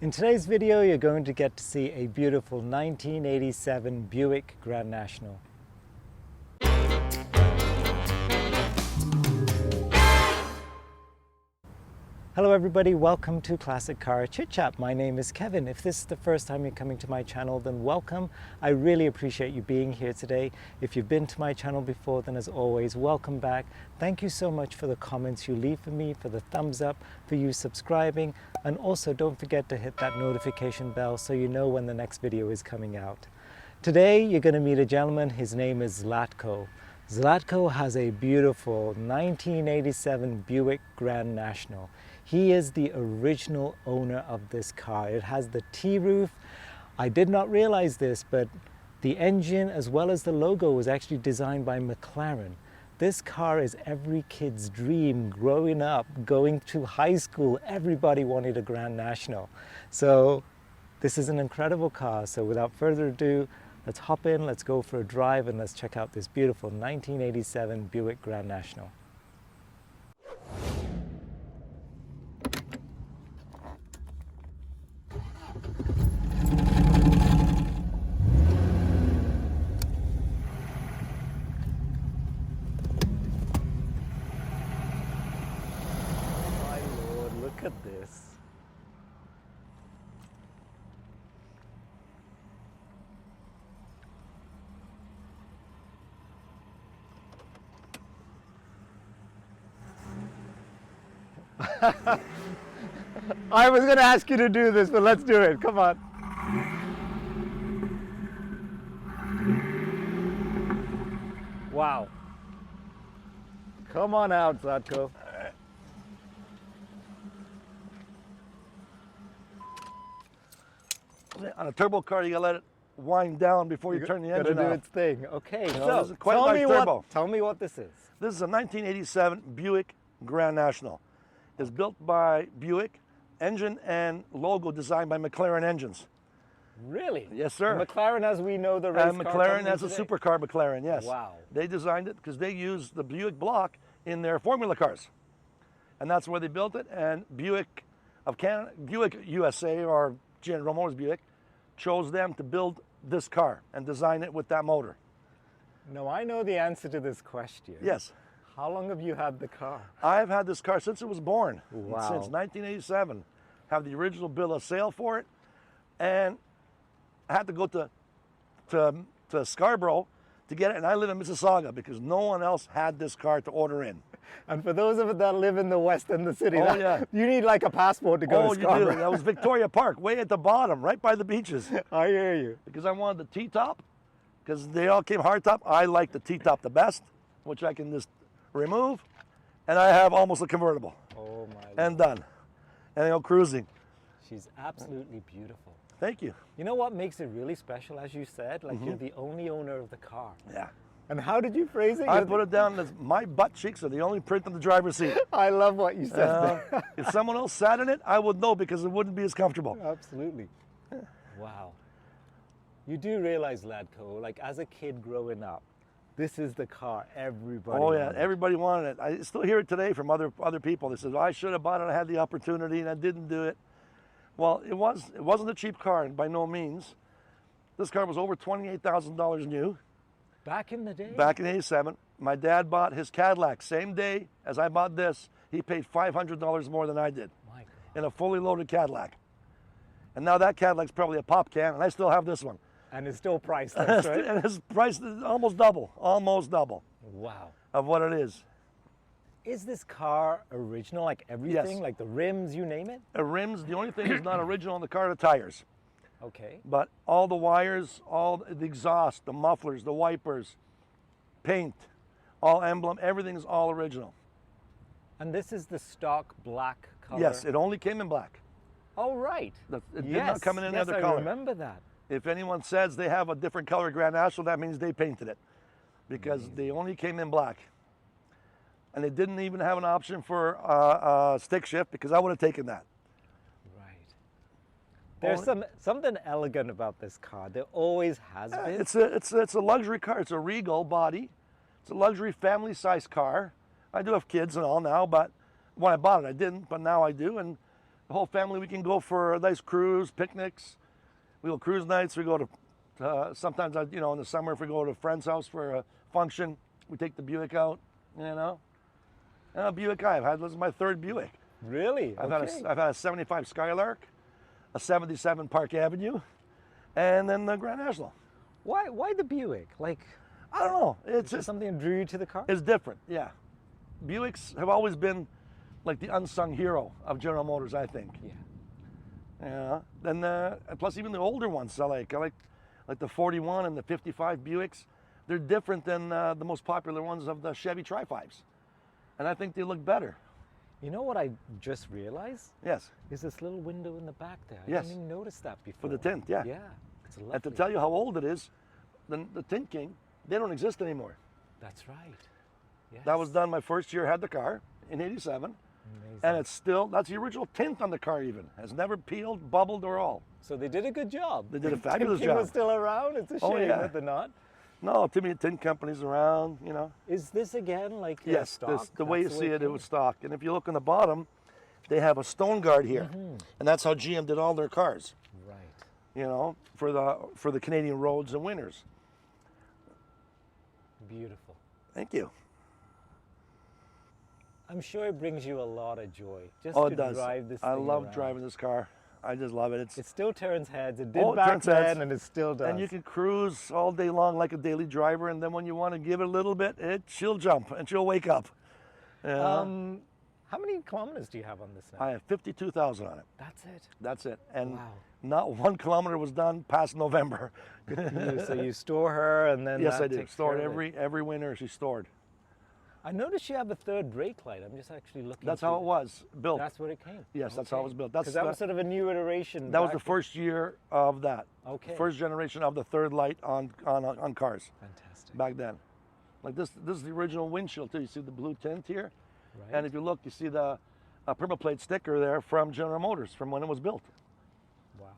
In today's video, you're going to get to see a beautiful 1987 Buick Grand National. Hello everybody, welcome to Classic Car ChitChat. My name is Kevin. If this is the first time you're coming to my channel, then welcome. I really appreciate you being here today. If you've been to my channel before, then as always, welcome back. Thank you so much for the comments you leave for me, for the thumbs up, for you subscribing, and also don't forget to hit that notification bell so you know when the next video is coming out. Today, you're going to meet a gentleman. His name is Zlatko. Zlatko has a beautiful 1987 Buick Grand National. He is the original owner of this car. It has the T-roof. I did not realize this, but the engine as well as the logo was actually designed by McLaren. This car is every kid's dream growing up, going to high school. Everybody wanted a Grand National. So this is an incredible car. So without further ado, let's hop in, let's go for a drive, and let's check out this beautiful 1987 Buick Grand National. My Lord, look at this. I was going to ask you to do this, but let's do it. Come on. Wow. Come on out, Zlatko. On a turbo car, you gotta let it wind down before you turn the engine Gotta do off. its thing. Okay, This so is quite like turbo. tell me what this is. This is a 1987 Buick Grand National. It's built by Buick, engine and logo designed by McLaren Engines. Really? Yes, sir. McLaren, as we know, the race And car McLaren company has a today. supercar McLaren, yes. Wow. They designed it because they used the Buick block in their Formula cars. And that's where they built it. And Buick of Canada, Buick USA, or General Motors Buick, chose them to build this car and design it with that motor. No, I know the answer to this question. Yes. How long have you had the car? I've had this car since it was born. Wow. Since 1987. Have the original bill of sale for it. And I had to go to Scarborough to get it. And I live in Mississauga because no one else had this car to order in. And for those of us that live in the west end of the city, Yeah. you need like a passport to go Oh, to you Scarborough. do. That was Victoria Park, way at the bottom, right by the beaches. I hear you. Because I wanted the T-top, because they all came hardtop. I like the T-top the best, which I can just remove, and I have almost a convertible. Oh my And Lord. done. And I go cruising. She's absolutely beautiful. Thank you. You know what makes it really special, as you said? Like you're the only owner of the car. Yeah. And how did you phrase it? I put it down as my butt cheeks are the only print on the driver's seat. I love what you said there. If someone else sat in it, I would know because it wouldn't be as comfortable. Absolutely. Wow. You do realize, Zlatko, like as a kid growing up, this is the car everybody Oh yeah, wanted. everybody wanted it. I still hear it today from other people. They said, I should have bought it. I had the opportunity and I didn't do it. Well, it wasn't a cheap car, and by no means. This car was over $28,000 new. Back in the day? Back in '87, my dad bought his Cadillac same day as I bought this. He paid $500 more than I did My God. in a fully loaded Cadillac. And now that Cadillac's probably a pop can, and I still have this one. And it's still priceless, right? And his price is almost double Wow. of what it is. Is this car original, like everything? Yes. Like the rims, you name it? The rims, the only thing that's not original in the car are the tires. Okay. But all the wires, all the exhaust, the mufflers, the wipers, paint, all emblem, everything is all original. And this is the stock black color? Yes, it only came in black. Oh, right. It did not come in any other I color. remember that. If anyone says they have a different color Grand National, that means they painted it because they only came in black. And they didn't even have an option for stick shift because I would have taken that. Right. There's something elegant about this car. There always has been. It's a luxury car. It's a Regal body. It's a luxury family-sized car. I do have kids and all now, but when I bought it, I didn't, but now I do. And The whole family, we can go for a nice cruise, picnics. We go cruise nights. We go to, sometimes, in the summer, if we go to a friend's house for a function, we take the Buick out, And a Buick I've had, this is my third Buick. Really? I've had a 75 Skylark, a 77 Park Avenue, and then the Grand National. Why the Buick? Like, I don't know. It's just something that drew you to the car? It's different, yeah. Buicks have always been like the unsung hero of General Motors, I think. Yeah. Yeah. Then plus even the older ones, I like the 41 and the 55 Buicks. They're different than the most popular ones of the Chevy Tri-5s, and I think they look better. You know what I just realized? Yes. Is this little window in the back there. I Yes. didn't even notice that before. For the tint, yeah. Yeah. It's lovely. And to tell you how old it is, the Tint King, they don't exist anymore. That's right. Yes. That was done my first year I had the car in '87. Amazing. And it's still, that's the original tint on the car even. Has never peeled, bubbled, or all. So they did a good job. They did a fabulous Tint King job. was still around. It's a shame Oh, yeah. that they're not. No, too many tint companies around, Is this again like Yes, stock? the way you That's see it came? was stock. And if you look on the bottom, they have a stone guard here. And that's how GM did all their cars, Right. for the Canadian roads and winters. Beautiful. Thank you. I'm sure it brings you a lot of joy just Oh, to it does. drive this I thing love around. driving this car. I just love it. It still turns heads. It did Oh, it back turns heads. then, and it still does. And you can cruise all day long like a daily driver, and then when you want to give it a little bit, she'll jump and she'll wake up. How many kilometers do you have on this now? I have 52,000 on it. That's it. That's it. And Wow. not 1 kilometer was done past November. So you store her, and then Yes, that I do. takes Stored care of it. every winter. She's stored. I noticed you have a third brake light. I'm just actually looking. That's through how it was built. That's where it came. Yes, that's how it was built. That's Because that was sort of a new iteration. that was the back- first year of that. Okay. First generation of the third light on cars Fantastic. back then. Like this is the original windshield too. You see the blue tint here, Right. and if you look, you see the permaplate sticker there from General Motors from when it was built. Wow.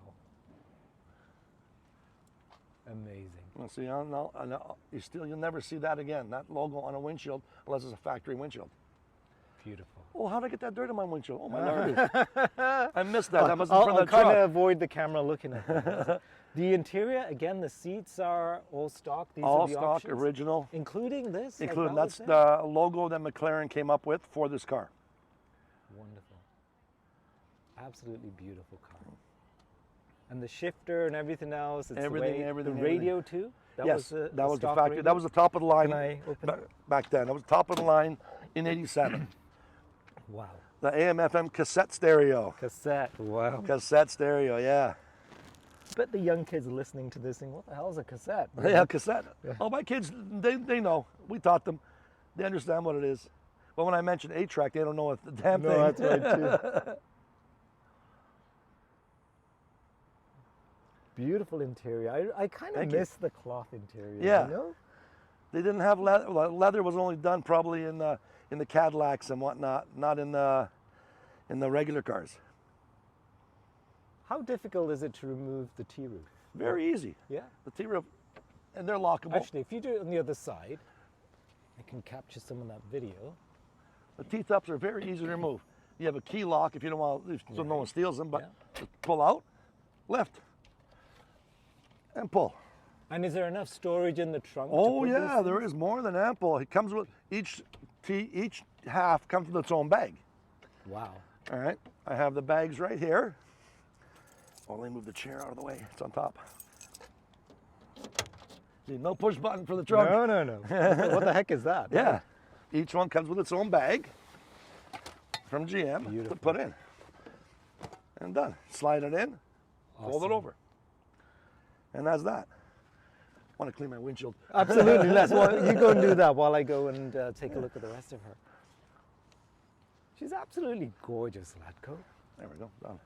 Amazing. And see, you'll never see that again. That logo on a windshield unless it's a factory windshield. Beautiful. Oh, how did I get that dirt on my windshield? Oh my lord! I missed that. That must be I'll from the kind truck. of avoid the camera looking at that. The interior, again, the seats are all stock. These All are the stock, options, including including this. like including that was that's there? the logo that McLaren came up with for this car. Wonderful. Absolutely beautiful car. And the shifter and everything else. It's Everything, the everything, radio too. That Yes, was the, that was the stock factory. radio? That was the top of the line Can I open it? back then. That was top of the line in '87. Wow. The AM/FM cassette stereo. Cassette. Wow. Cassette stereo, yeah. Bet the young kids are listening to this thing. What the hell is a cassette? Yeah, cassette. Oh, my kids, they know. We taught them. They understand what it is. But when I mention 8-track, they don't know what the damn No, thing. that's right too. Beautiful interior. I kind of Thank you. miss the cloth interior. Yeah. You know? They didn't have leather. Well, leather was only done probably in the Cadillacs and whatnot, not in the regular cars. How difficult is it to remove the T-roof? Very easy. Yeah. The T-roof, and they're lockable. Actually, if you do it on the other side, I can capture some of that video. The T-tops are very easy to remove. You have a key lock if you don't want, so no one steals them. But just pull out, lift, and pull. And is there enough storage in the trunk? Oh to put yeah, these there things? is more than ample. It comes with each half comes with its own bag. Wow. All right, I have the bags right here. Oh, let me move the chair out of the way. It's on top. See, no push button for the trunk. No. What the heck is that? Yeah, each one comes with its own bag from GM to Beautiful. put in. And done. Slide it in, fold it Awesome. over. And that's that. I want to clean my windshield. Absolutely. You go and do that while I go and take a look at the rest of her. She's absolutely gorgeous, Latko. There we go, done.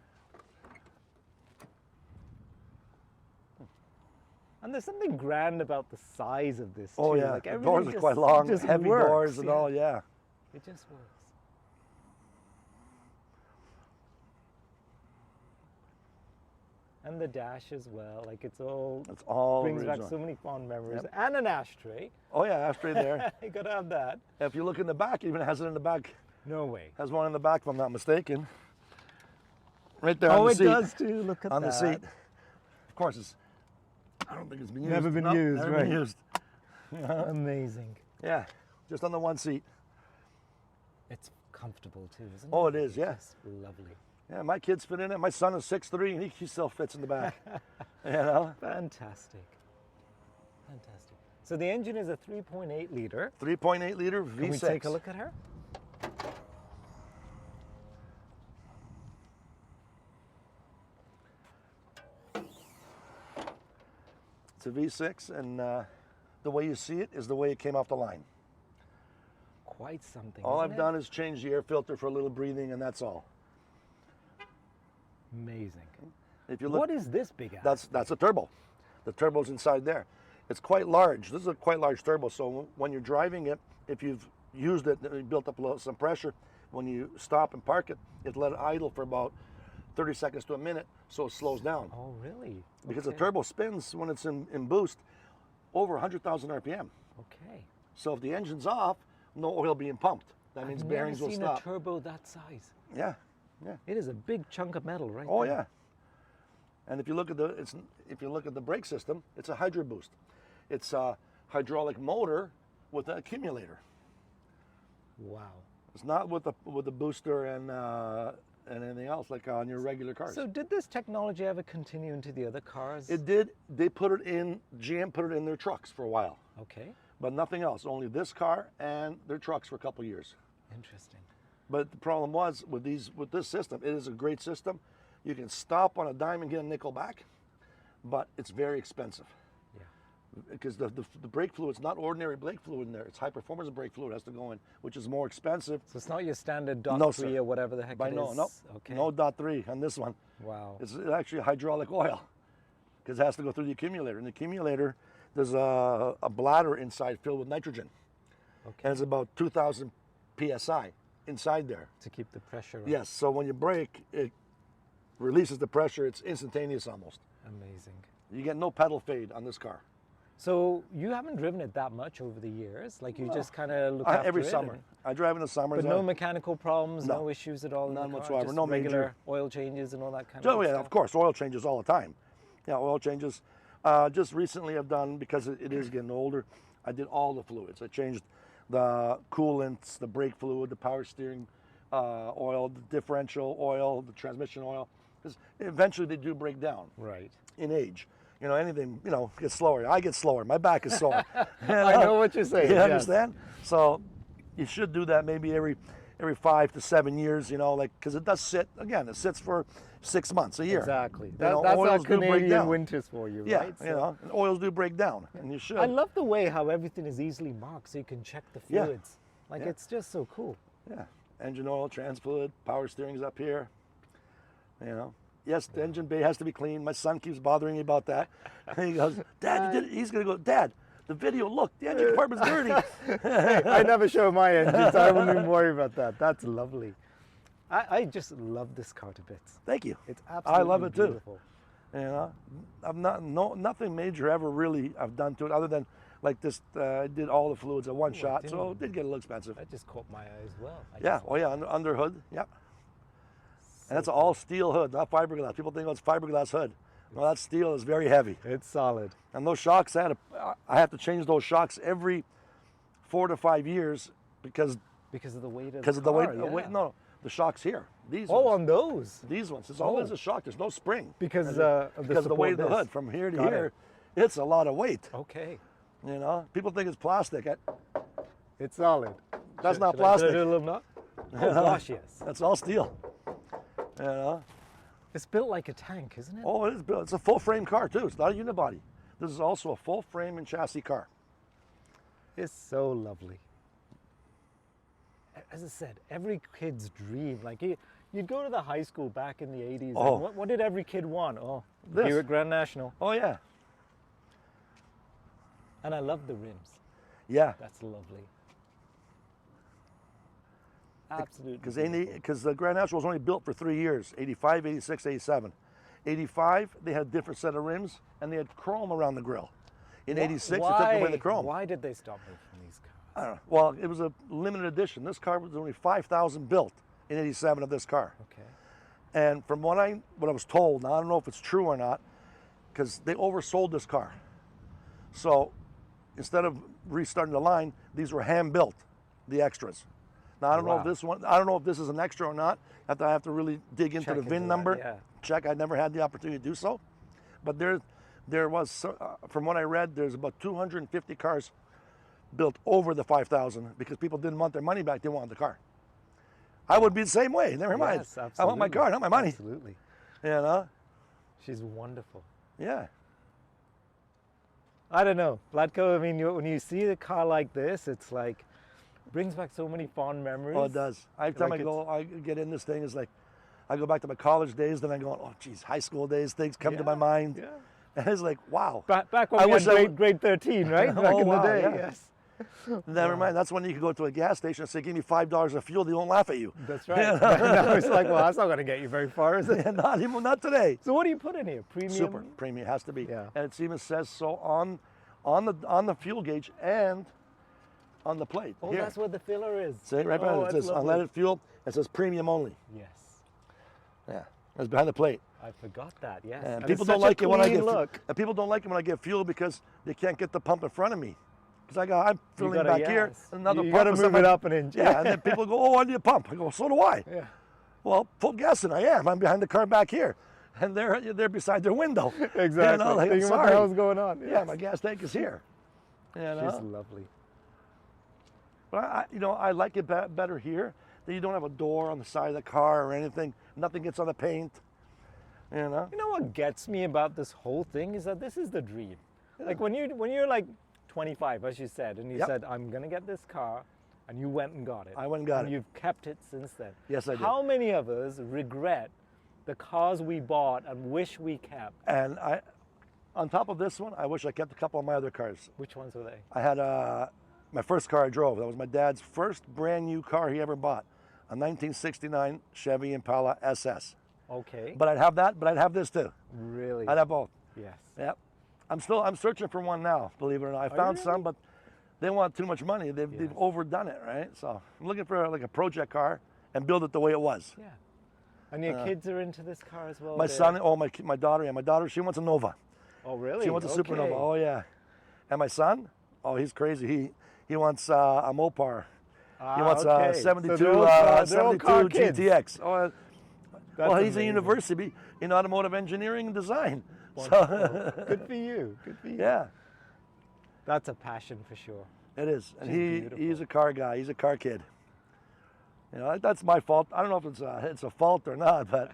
And there's something grand about the size of this Oh too. yeah, Like the everything doors are just- quite it long, just heavy works, doors and all, yeah. It just works. And the dash as well, like it's all brings back original. so many fond memories. And an ashtray. Oh yeah, ashtray there. You gotta have that. If you look in the back, it even has it in the back. No way. Has one in the back if I'm not mistaken. right there Oh, on the it seat. does too. Look at On that. the seat. Of course, I don't think it's been used. Never been Nope, used, never right. been used. Amazing. Yeah, just on the one seat. It's comfortable too, isn't it? Oh, it is, yeah. It's lovely. Yeah, my kids fit in it. My son is 6'3", and he still fits in the back. You know? Fantastic. Fantastic. So the engine is a 3.8 liter. 3.8 liter V6. Can we take a look at her? It's a V6, and the way you see it is the way it came off the line. Quite something. All isn't I've it? done is change the air filter for a little breathing, and that's all. Amazing. If you look, What is this big ass? that's a turbo. The turbo's inside there. It's quite large. This is a quite large turbo, so when you're driving it, if you've used it, you built up some pressure, when you stop and park it, it let it idle for about 30 seconds to a minute, so it slows down. Oh, really? Because the Okay. turbo spins when it's in boost over 100,000 RPM. Okay. So if the engine's off, no oil being pumped. That means I've bearings never will seen stop. a turbo that size. Yeah, yeah. It is a big chunk of metal, right? Oh there. yeah. And if you look at the brake system, it's a hydro boost. It's a hydraulic motor with an accumulator. Wow. It's not with the booster and anything else like on your regular cars. So did this technology ever continue into the other cars? It did. They put it in. GM put it in their trucks for a while, Okay. but nothing else. Only this car and their trucks for a couple of years. Interesting. But the problem was with this system, it is a great system. You can stop on a dime and get a nickel back, but it's very expensive Yeah. because the brake fluid's not ordinary brake fluid in there. It's high performance brake fluid has to go in, which is more expensive. So it's not your standard dot No, 3 sir. or whatever the heck By it no, is. nope, Okay. no .3 on this one. Wow. It's actually hydraulic oil because it has to go through the accumulator. And the accumulator, there's a bladder inside filled with nitrogen, Okay. and it's about 2,000 psi inside there. To keep the pressure up. Yes, so when you brake, it releases the pressure. It's instantaneous almost. Amazing. You get no pedal fade on this car. So you haven't driven it that much over the years? Like you just kind of look after Every it summer. and- I drive in the summer. But no mechanical problems, no No. issues at all in None the car? whatsoever, Just no major- regular oil changes and all that kind Oh of good yeah, stuff? of course, oil changes all the time. Yeah, oil changes. Just recently I've done, because it is getting older, I did all the fluids. I changed the coolants, the brake fluid, the power steering oil, the differential oil, the transmission oil, because eventually they do break down Right. in age. You know, anything, gets slower. I get slower. My back is sore. I know what you're saying. You yes. understand? So you should do that maybe every 5 to 7 years, because it does sit, again, it sits for 6 months, a year. Exactly. That's That's oils our do break Canadian down. winters for you, Yeah, right? and oils do break down, and you should. I love the way how everything is easily marked so you can check the Yeah. fluids. Like Yeah. it's just so cool. Yeah, engine oil, trans fluid, power steering's up here. Yes, the engine bay has to be clean. My son keeps bothering me about that. He goes, Dad, you did it. He's gonna go, Dad, the video, look, the engine compartment's dirty. I never show my engine, so I wouldn't even worry about that. That's lovely. I just love this car to bits. Thank you. It's absolutely love it too. beautiful. I've nothing major ever really I've done to it other than like this. I did all the fluids at one shot, so it did get a little expensive. That just caught my eye as well. Under hood, yep. And that's an all steel hood, not fiberglass. People think it's fiberglass hood. No, that steel is very heavy. It's solid. And those shocks, I have to change those shocks every 4 to 5 years because Because of the weight of of the car, weight. yeah. No, the shocks here. These Oh, ones. on those. These ones. It's always a shock. There's no spring. Because of Because of the weight of the support hood this. from here to Got here, it's a lot of weight. Okay. People think it's plastic. It's solid. That's not Should I plastic. do a little nut? Oh gosh, yes. That's all steel. It's built like a tank, isn't it? Oh, it is built. It's a full frame car too. It's not a unibody. This is also a full frame and chassis car. It's so lovely. As I said, every kid's dream. Like you'd go to the high school back in the 80s. Oh. And what did every kid want? Oh, This. Buick Grand National. Oh yeah, And I love the rims. yeah. That's lovely. Absolutely. Because the Grand National was only built for 3 years, 85, 86, 87. 85, they had a different set of rims, and they had chrome around the grille. In 86, they took away the chrome. Why did they stop making these cars? I don't know. Well, it was a limited edition. This car was only 5,000 built in 87 of this car. Okay. And from what I was told, now I don't know if it's true or not, because they oversold this car. So instead of restarting the line, these were hand built, the extras. Now I don't know if this one, I don't know if this is an extra or not. I have to really dig into the VIN number, check. I never had the opportunity to do so, but there was, from what I read, there's about 250 cars built over the 5,000 because people didn't want their money back. They wanted the car. I would be the same way. Never mind. Yes, absolutely. I want my car, not my money. Absolutely. You know? She's wonderful. Yeah. I don't know, Vlatko, I mean, when you see a car like this, it's like, brings back so many fond memories. Oh, it does. Every time I get in this thing, it's like, I go back to my college days, then I go, oh, geez, high school days, things come to my mind. Yeah. And it's like, wow. Back when we had grade 13, right? Back in the day, yes. Never mind. That's when you could go to a gas station and say, give me $5 of fuel. They won't laugh at you. That's right. Now it's like, well, that's not going to get you very far, is it? Not today. So what do you put in here? Premium? Super. Premium. It has to be. Yeah. And it even says so on the fuel gauge and on the plate. Oh, here. that's what the filler is. See, right behind it says unleaded fuel. It says premium only. Yes. Yeah. It's behind the plate. I forgot that, yes. And people don't like it when I get fuel because they can't get the pump in front of me. Because I'm filling back here, another you pump. You got to move it up an inch. Yeah, and then people go, oh, I need a pump. I go, so do I. Yeah. Well, full gas in I am. I'm behind the car back here. And they're beside their window. Exactly. You know, like, thinking, what the hell's going on? Yeah, my gas tank is here. You know? She's lovely. But I like it better here. That you don't have a door on the side of the car or anything. Nothing gets on the paint. You know. You know what gets me about this whole thing is that this is the dream. Yeah. Like when you're like 25, as you said, and you said, I'm gonna get this car, and you went and got it. I went and got it. And you've kept it since then. Yes, I did. How many of us regret the cars we bought and wish we kept? And on top of this one, I wish I kept a couple of my other cars. Which ones were they? I had my first car I drove. That was my dad's first brand new car he ever bought, a 1969 Chevy Impala SS. Okay. But I'd have that, but I'd have this too. Really? I'd have both. Yes. Yep. I'm searching for one now, believe it or not. I found some, but they want too much money. They've overdone it, right? So I'm looking for like a project car and build it the way it was. Yeah. And your kids are into this car as well? My son, my daughter, my daughter, she wants a Nova. Oh, really? She wants a Supernova. Oh, yeah. And my son, oh, he's crazy. He wants a Mopar. He wants a 72 GTX. Oh, well, he's a university in automotive engineering and design. So. Good for you. Good for you. Yeah. That's a passion for sure. It is. And he's a car guy. He's a car kid. You know, that's my fault. I don't know if it's a fault or not, but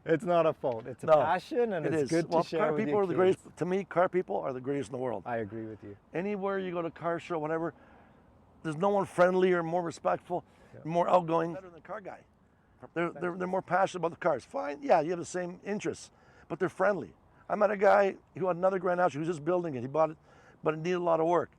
it's not a fault. It's a passion, and it's good to share with your kids. To me, car people are the greatest in the world. I agree with you. Anywhere you go to car show, whatever, there's no one friendlier, more respectful, more outgoing. Better than a car guy. They're more passionate about the cars. Fine, yeah, you have the same interests, but they're friendly. I met a guy who had another Grand National. He was just building it. He bought it, but it needed a lot of work.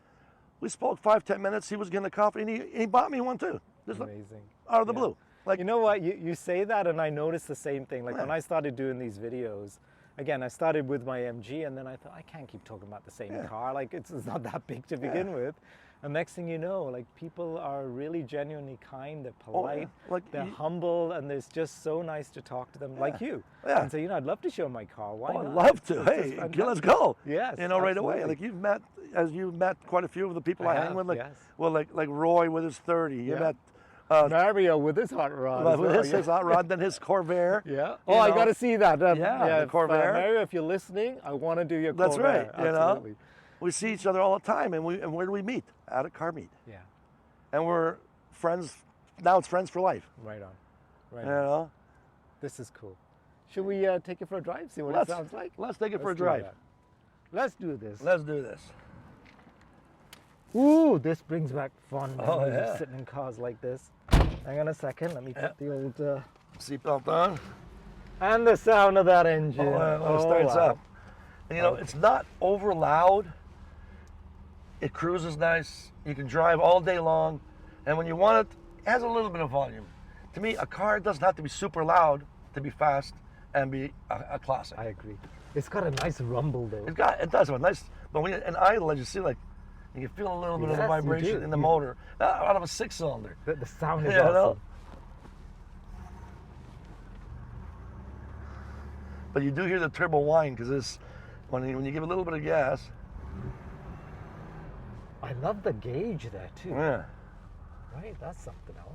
We spoke 5-10 minutes. He was getting a coffee, and he bought me one too. Just amazing. Out of the blue. Like, you know what? You say that, and I noticed the same thing. Like when I started doing these videos, again, I started with my MG, and then I thought, I can't keep talking about the same car. Like it's not that big to begin with. And next thing you know, like people are really genuinely kind, they're polite, they're humble, and it's just so nice to talk to them like you. Yeah. And say, I'd love to show my car. Why not? I'd love to. Hey, let's go. Yes. Right away. Like you've met quite a few of the people I hang with. Like, well, like Roy with his 30. You met Mario with his hot rod. With his hot rod, then his Corvair. Yeah. Oh, I got to see that. The Corvair. Mario, if you're listening, I want to do your Corvair. That's right. Absolutely. We see each other all the time, and where do we meet? At a car meet. Yeah. And we're friends. Now it's friends for life. Right on. Right on. You know? This is cool. Should we take it for a drive? See what it sounds like. Let's take it for a drive. Let's do this. Let's do this. Ooh, this brings back fun memories of sitting in cars like this. Hang on a second. Let me put the old seatbelt on. And the sound of that engine. It starts up. And it's not over loud. It cruises nice. You can drive all day long. And when you want it has a little bit of volume. To me, a car doesn't have to be super loud to be fast and be a classic. I agree. It's got a nice rumble though. It does have a nice, but when you're in idle, you see like, you can feel a little bit of the vibration in the motor out of a 6-cylinder. The sound is awesome. But you do hear the turbo whine because this, when you give a little bit of gas. I love the gauge there too. Yeah. Right, that's something else.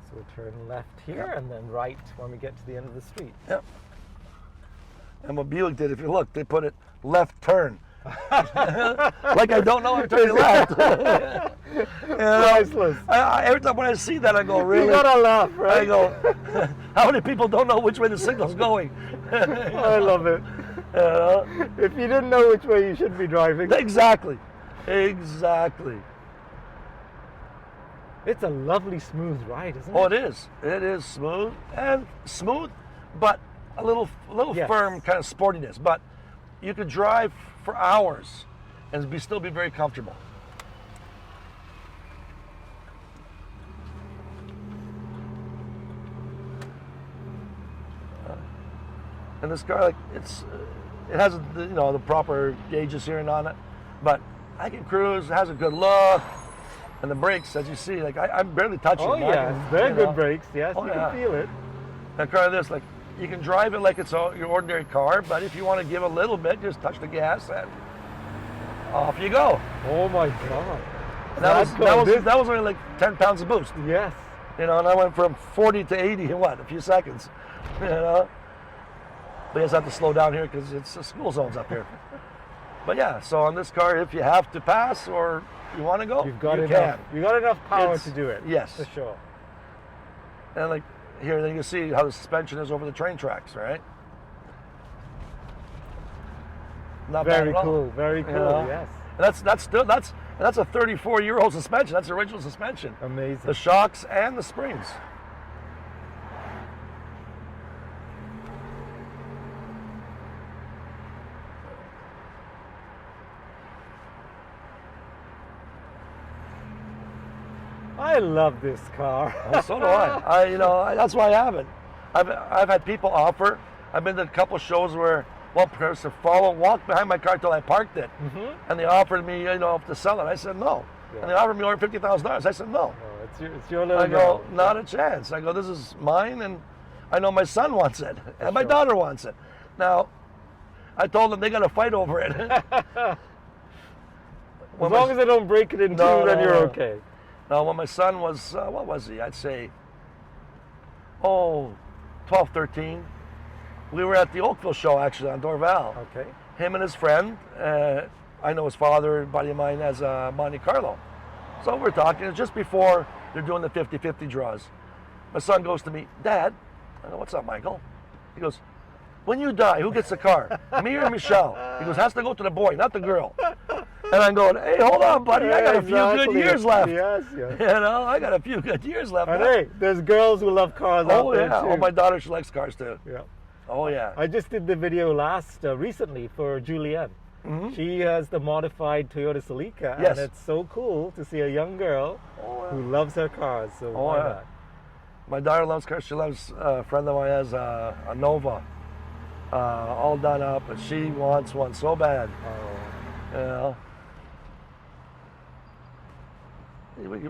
So we'll turn left here and then right when we get to the end of the street. Yep. And what Buick did, if you look, they put it left turn. Like I don't know I'm turning left. Priceless. Every time when I see that, I go, really? You gotta laugh, right? I go, how many people don't know which way the signal's going? I love it. If you didn't know which way you should be driving. Exactly. Exactly. It's a lovely smooth ride, isn't it? Oh, it is. It is smooth, but a little Yes. firm kind of sportiness. But you could drive for hours and still be very comfortable. And this car, like it has the proper gauges here and on it, but I can cruise. It has a good look, and the brakes, as you see, like I'm barely touching. Oh them. yeah, very good brakes. Yes, Oh, you yeah. can feel it. A car like this, like you can drive it like it's your ordinary car, but if you want to give a little bit, just touch the gas and off you go. Oh my God. And that was only like 10 pounds of boost. Yes. And I went from 40 to 80 in a few seconds. But you just have to slow down here because it's the school zones up here. But yeah, so on this car, if you have to pass or you want to go, You've got you enough. can. You got enough power It's- to do it. yes. For sure. And like here, then you can see how the suspension is over the train tracks, right? Not bad Very at all. cool. Very cool. know? Yes. And that's a 34-year-old suspension. That's original suspension. Amazing. The shocks and the springs. I love this car. Well, so do I. That's why I have it. I've had people offer. I've been to a couple shows where one person walked behind my car till I parked it, and they offered me, to sell it. I said no, Yeah. and they offered me over $50,000. I said no. Oh, it's your little I go, girl. not a chance. I go, this is mine, and I know my son wants it, and my sure. daughter wants it. Now, I told them they got to fight over it. As long as they don't break it in two, No, then no, you're no. okay. Now, when my son was, what was he? I'd say, 12, 13. We were at the Oakville show, actually, on Dorval. Okay. Him and his friend, I know his father, a buddy of mine, as Monte Carlo. So we're talking, it's just before they're doing the 50-50 draws. My son goes to me, Dad, I go, what's up, Michael? He goes, when you die, who gets the car? Me or Michelle? He goes, has to go to the boy, not the girl. And I'm going, hey, hold on, buddy, I got a few good Exactly. years left. Yes, yes. I got a few good years left. And hey, there's girls who love cars out Oh there yeah, too. oh my daughter, she likes cars too. Yeah. Oh yeah. I just did the video recently for Julianne. She has the modified Toyota Celica, Yes. and it's so cool to see a young girl who loves her cars. So why yeah. not? My daughter loves cars. She loves a friend of mine has a Nova, all done up, but she wants one so bad. Oh.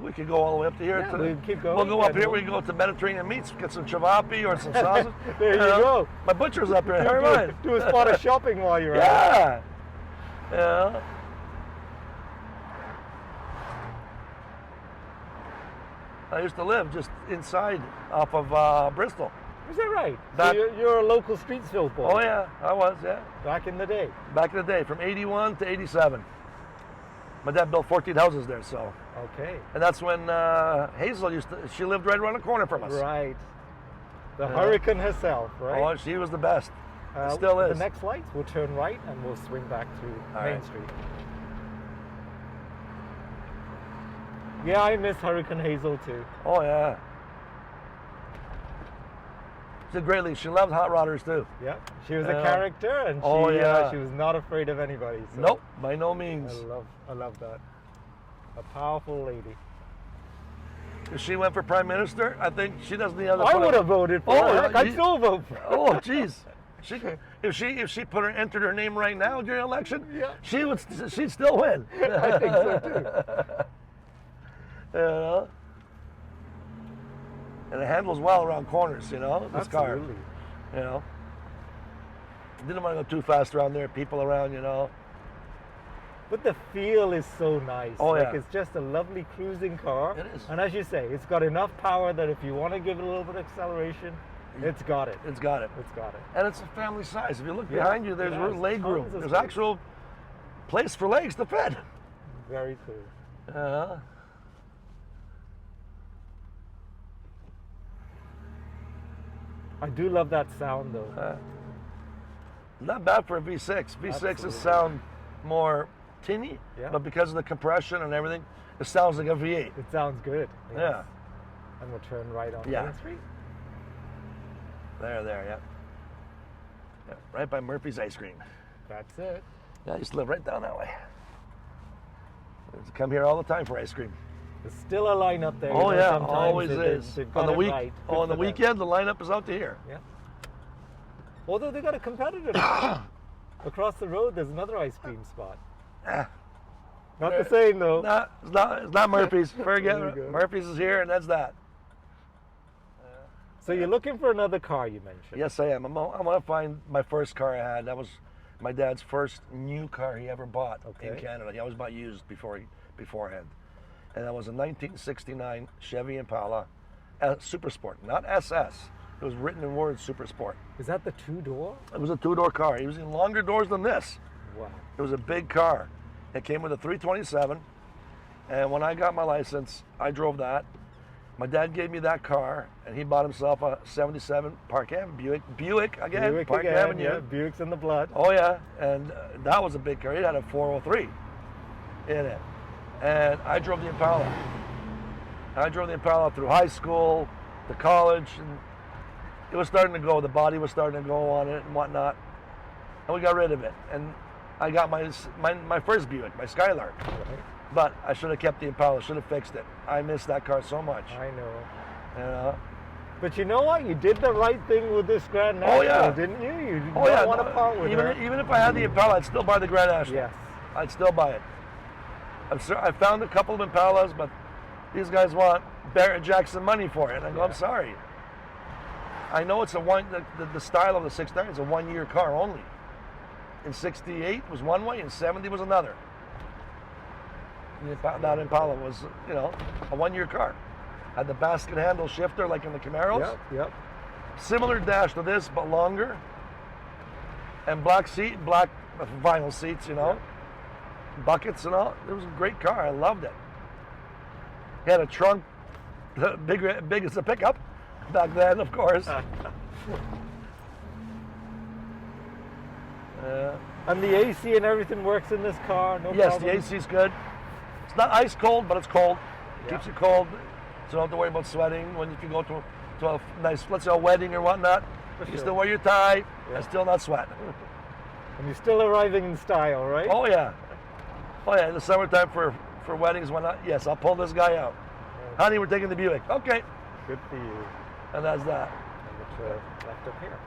We could go all the way up to here. Yeah, we can keep going. We'll go up Yeah, here. We can go to Mediterranean meats, get some chavapi or some sausage. There you go. My butcher's up here. Never mind. Do a spot of shopping while you're at it. Yeah. I used to live just inside off of Bristol. Is that right? That- So you're a local Streetsville boy. Oh yeah, I was, yeah. Back in the day. Back in the day, from 81 to 87. My dad built 14 houses there, so. Okay. And that's when Hazel she lived right around the corner from us. Right. The Yeah. Hurricane herself, right? Oh, she was the best. Still is. The next lights, we'll turn right and we'll swing back to All Main right. Street. Yeah, I miss Hurricane Hazel too. Oh, yeah. She's a great lead. She loves hot rodders, too. Yeah, she was a Yeah. character, and Oh, yeah. she was not afraid of anybody. So Nope, by no means. I love that. A powerful lady. If she went for prime minister, I think she doesn't need other. I would have voted for her. Heck, I'd you- still vote for her. Oh, jeez. If she entered her name right now during an election, Yeah. she'd still win. I think so too. You know? and it handles well around corners, you know, this car. Absolutely. You know. Didn't want to go too fast around there, people around, you know. But the feel is so nice. Oh, like yeah. it's just a lovely cruising car. It is. And as you say, it's got enough power that if you want to give it a little bit of acceleration, it's got it. It's got it. It's got it. And it's a family size. If you look Yeah, behind you, there's yeah, leg room. tons of There's space. actual place for legs to fit. Very cool. Uh, I do love that sound though. not bad for a V6. V6s Absolutely. sound more tinny, Yeah. but because of the compression and everything, it sounds like a V8. It sounds good. Yeah. And we'll turn right on Yeah. Main Street. There, yeah. Yeah. Right by Murphy's Ice Cream. That's it. Yeah, I used to live right down that way. I used to come here all the time for ice cream. There's still a line up there. Oh you know, yeah, sometimes always they- is. they've On got the it week, right. Good on the for them. weekend, the lineup is out to here. Yeah. Although they got a competitor now. Across the road, there's another ice cream spot. Ah, Not the same though. it's not Murphy's. Forget There you it. go. Murphy's is here, and that's that. So you're looking for another car, you mentioned. Yes, I am. I want to find my first car I had. That was my dad's first new car he ever bought in Okay. Canada. He always bought used beforehand. And that was a 1969 Chevy Impala Super Sport, not SS. It was written in words Super Sport. Is that the two-door? It was a two-door car. It was in longer doors than this. Wow. It was a big car. It came with a 327. And when I got my license, I drove that. My dad gave me that car, and he bought himself a 77 Park Avenue Buick again. Buick Park again, Avenue. yeah. Buick's in the blood. Oh yeah, and that was a big car. It had a 403 in it, and I drove the Impala. I drove the Impala through high school, to college, and it was starting to go. The body was starting to go on it and whatnot, and we got rid of it. And I got my first Buick, my Skylark. Right. But I should have kept the Impala. Should have fixed it. I missed that car so much. I know. You know? But you know what? You did the right thing with this Grand National, Oh, yeah. didn't you? You Oh don't yeah, want to no, part with her. even if I had the Impala, I'd still buy the Grand National. Yes. I'd still buy it. I found a couple of Impalas, but these guys want Barrett Jackson money for it. And I go, I'm sorry. I know it's the style of the 69 is a 1 year car only. In 68 was one way, and 70 was another. That Impala was, you know, a 1 year car. Had the basket handle shifter like in the Camaros. Yep. Similar dash to this, but longer. And black vinyl seats, you know. Buckets and all. It was a great car. I loved it. It had a trunk big as a pickup back then, of course. And the AC and everything works in this car, no Yes, problem? the AC's good. It's not ice cold, but it's cold. Yeah. Keeps you cold, so you don't have to worry about sweating when if you go to a nice, let's say a wedding or whatnot. For You sure. still wear your tie Yeah. and still not sweat. And you're still arriving in style, right? Oh yeah. In the summertime for weddings, whatnot. Yes, I'll pull this guy out. Honey, we're taking the Buick. Okay. Good for you. And that's that. And the left up here.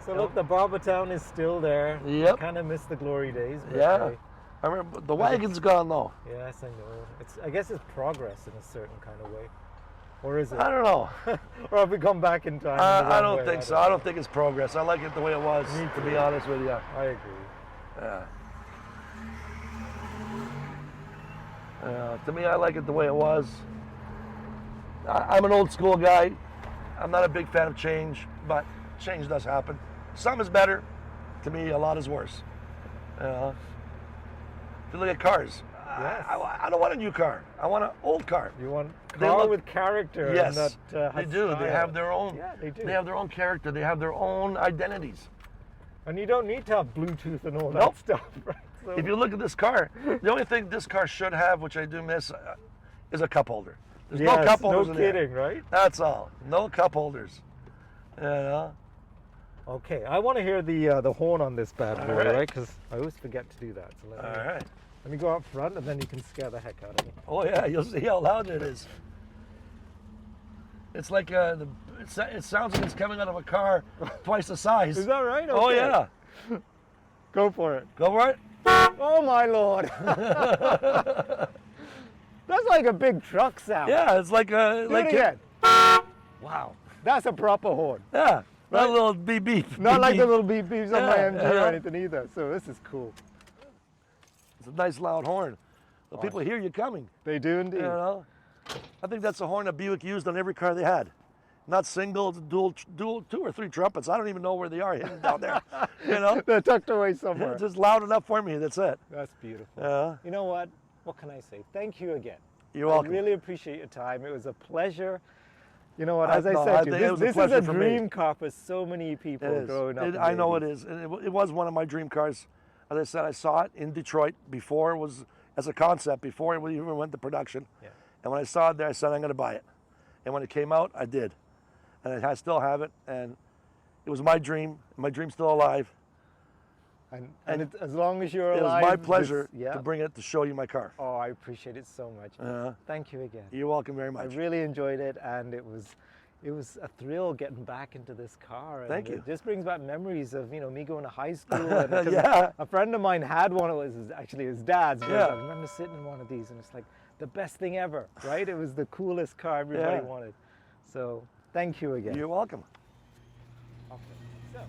So look, the Barbertown is still there. Yep. Kind of miss the glory days. But Yeah. hey, I remember the wagon's gone though. yes, I know. I guess it's progress in a certain kind of way. Or is it? I don't know. Or have we come back in time? in the I wrong don't way? think so. I don't think it's progress. I like it the way it was, Me to too. be honest with you. I agree. Yeah. To me, I like it the way it was. I'm an old school guy. I'm not a big fan of change, but change does happen. Some is better. To me, a lot is worse. If you look at cars, Yes. I don't want a new car. I want an old car. You want They car look- with character. Yes, and that, they has do. They style. have their own. Yeah, they do. They have their own character. They have their own identities. And you don't need to have Bluetooth and all Nope. that stuff, right? So, If you look at this car, the only thing this car should have, which I do miss, is a cup holder. There's no yes, cup holders no in there. kidding, right? That's all. No cup holders. You know? Okay, I want to hear the horn on this bad boy, All right. right? Because I always forget to do that. So All right. let me go up front, and then you can scare the heck out of me. Oh yeah, you'll see how loud it is. It's like it sounds like it's coming out of a car twice the size. Is that right? Oh Okay. yeah. Go for it. Go for it. Oh my lord! That's like a big truck sound. Yeah, it's like Do it again. Wow, that's a proper horn. Yeah, not Right. a little beep beep. Not beep, like beep. the little beep beeps on my Yeah, MG or yeah. anything either. So this is cool. It's a nice loud horn. The Oh, people hear you coming. They do indeed. You know, I think that's the horn that Buick used on every car they had. Not single, it's dual, 2 or 3 trumpets. I don't even know where they are hidden down there. You know, They're tucked away somewhere. it's just loud enough for me. That's it. That's beautiful. Yeah. You know what? What can I say? Thank you again. You're welcome. I really appreciate your time. It was a pleasure. You know what? I- As I no, I said to think you, it was a this is pleasure a for me. dream car for so many It people is. growing up. in the I know it 80s. is. And it was one of my dream cars. As I said, I saw it in Detroit before it was as a concept, before it even went to production. Yeah. And when I saw it there, I said, I'm going to buy it. And when it came out, I did. And I still have it. And it was my dream. My dream's still alive. And as long as you're It was alive. my pleasure yeah. to bring it to show you my car. Oh, I appreciate it so much. Thank you again. You're welcome very I much. really enjoyed it, and it was a thrill getting back into this car. And Thank you. It just brings back memories of me going to high school. And 'cause Yeah. a friend of mine had one. It was actually his dad's. But Yeah. I remember sitting in one of these, and it's like the best thing ever, right? It was the coolest car everybody Yeah. wanted. So thank you again. You're welcome. Okay. So.